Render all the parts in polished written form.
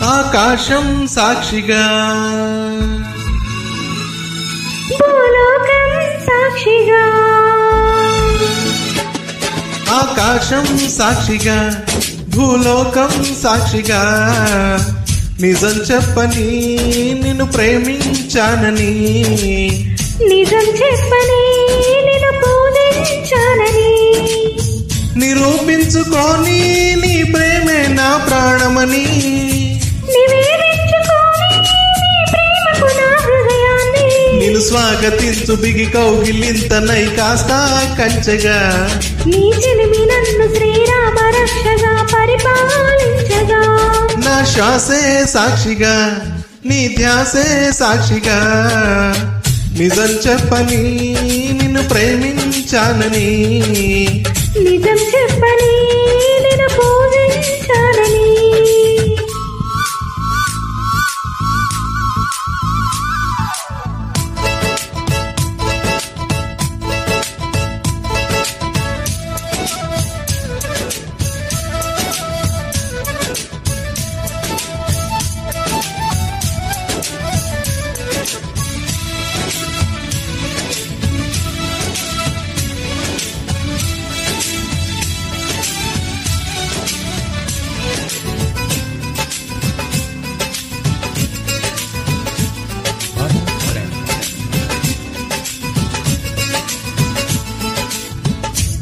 ఆకాశం సాక్షిగా భూలోకం సాక్షిగా ఆకాశం సాక్షిగా భూలోకం సాక్షిగా నిజం చెప్పని నిన్ను ప్రేమించానని నిజం చెప్పని నిన్ను పూజించానని నిరూపించుకొని నీ ప్రేమే నా ప్రాణమని నివేదించుకొని నీ ప్రేమకు నా హృదయాన్ని నిన్ను స్వాగతించు బిగి కౌగిలింతనై కాస్త కంచెగా నీ చెలిమి నన్ను శ్రీరామ రక్షగా పరిపాలించగా నా శ్వాసే సాక్షిగా నీ ధ్యాసే సాక్షిగా నిజం చెప్పని నిన్ను ప్రేమించానని నిజం చెప్పని నిన్ను పూజించానని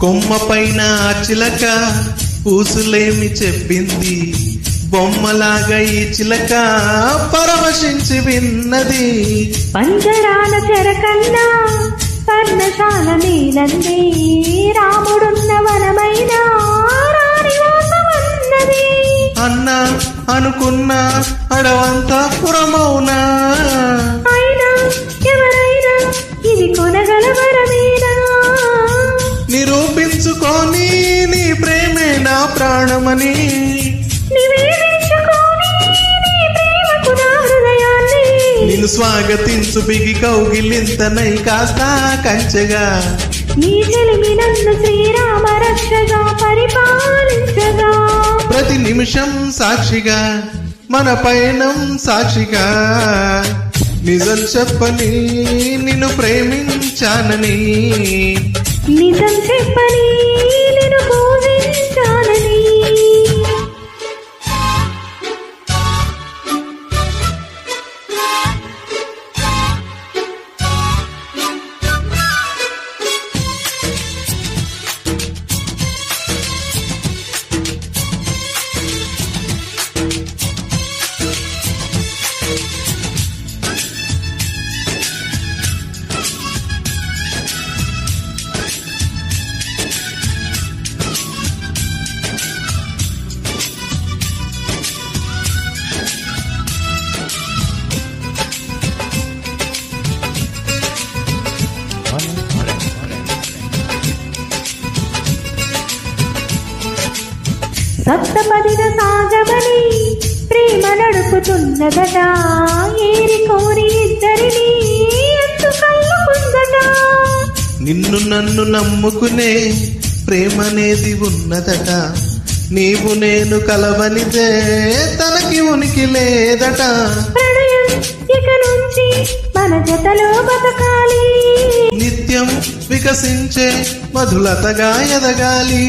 కొమ్మ పైన చిలక పూసులేమి చెప్పింది బొమ్మలాగా ఈ చిలక పరవశించి విన్నది పంజరాల చెరకన్నా పర్ణశాల నీలంది రాముడున్న వనమైన రాణివాసమన్నది అన్నా అనుకున్నా అడవంతా పురమౌనా అయినా ఎవరైనా ఇది కొనగల వరమేనా నిరూపించుకొని నీ ప్రేమే నా ప్రాణమని నివేదించుకొని నీ ప్రేమకు నా హృదయాన్ని నిన్ను స్వాగతించు బిగి కౌగిలింతనై కాస్త కంచెగా నీ చెలిమి నన్ను శ్రీరామ రక్షగా పరిపాలించగా ప్రతి నిమిషం సాక్షిగా మన పయనం సాక్షిగా నిజం చెప్పని నిన్ను ప్రేమించానని నిజం చెప్పని నిన్ను పూజించానని సప్తపదిన సాగమని ప్రేమ నడుపుతున్నదట ఏరి కోరి ఇద్దరిని ఎత్తుకల్లుకుందట నిన్ను నన్ను నమ్ముకునే ప్రేమనేది ఉన్నదట నీవు నేను కలవనిదే తనకి ఉనికి లేదట ప్రణయం ఇక నుంచి మన జతలో బతకాలి నిత్యం వికసించే మధులతగా ఎదగాలి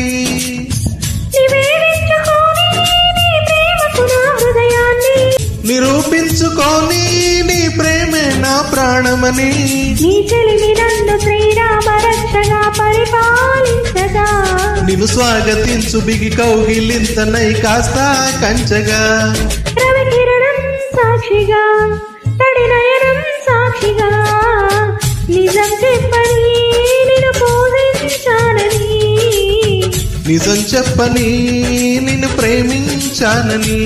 నివేదించుకొని నీ ప్రేమకు నా హృదయాన్ని నిరూపించుకొని నీ ప్రేమే నా ప్రాణమని నీ చెలిమి నన్ను శ్రీరామ రక్షగా పరిపాలించగా నిన్ను స్వాగతించు బిగి కౌగిలింతనై కాస్త కంచెగా రవికిరణం సాక్షిగా తడి నయనం సాక్షిగా నిజం చెప్పని నిన్ను పూజించానని నిజం చెప్పని నిన్ను ప్రేమించానని